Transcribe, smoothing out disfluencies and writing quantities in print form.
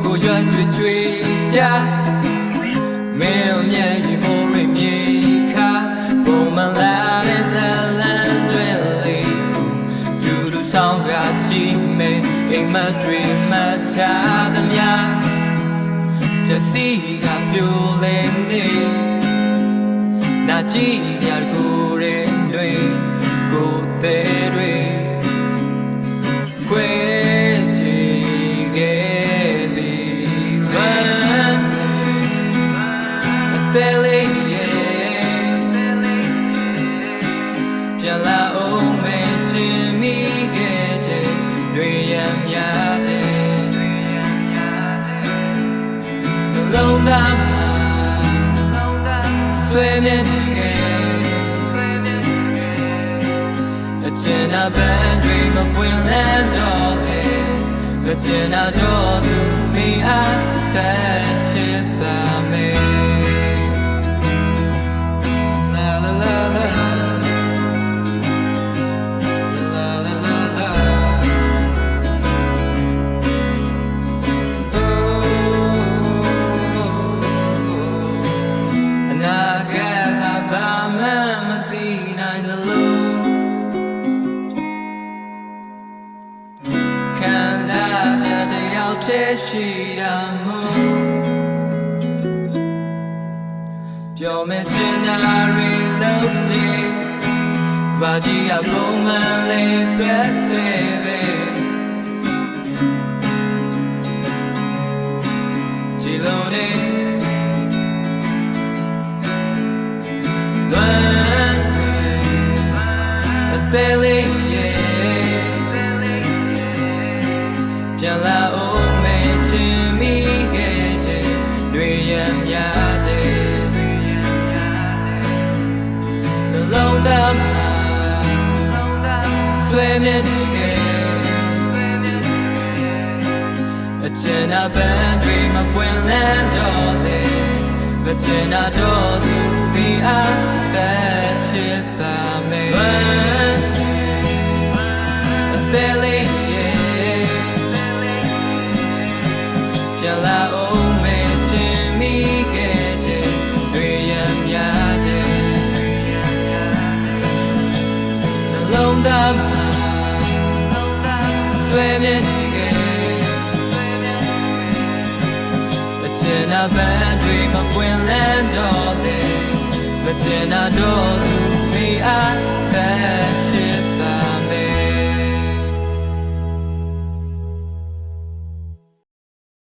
ကိုရွတ်ကြွေကြမင်းမြတ်ရင်မိုးရမြေခါပုံမှန်လာတဲ့ဇလန်တွေလေးကျူလူဆောင်ကကြည့်မယ်အိမ်မတွေမထားသမျှတစီကပြိုလဲနေနာကြည့်ရကိုရဲတွေကိုတဲ့တွေခွေချီခဲ့ပြီလမ်းတဲ့လေးရဲ့ပြန်လာအောင်မချင်မိခဲ့တဲ့တွေရများတဲ့လုံးသားဆွေမြဲခဲ့ချင်တာဘန်တွေမပွင့်လဲတော့လေချင်တာတော့သူမိအားဆက်ချစ်ပါမယ်လာလာလာလာလာလာလာလာအနာဂတ်ဟာဘာမှမသိနိုင်သလိုရှိတာမို့ပြောမယ်ချင်တာရီလို့တဲ့ဘာကြီးအပုံမှန်လေးပဲစေပဲချီလို့နေလွမ်းအသေးလေးရဲ့ပြန်လာလုံးသားဆွေမြဲခဲ့ချင်တာဘန်တွေမပွင့်လဲတော့လေချင်တာတော့သူမိအားဆက်ချစ်ပါမယ်အသေးလေးရဲ့ပြန်လာအောင်မချင်မိခဲ့တဲ့တွေရများတဲ့လုံးသားဆွေမြဲခဲ့ချင်တာဘန်တွေမပွင့်လဲတော့လေချင်တာတော့သူမိအား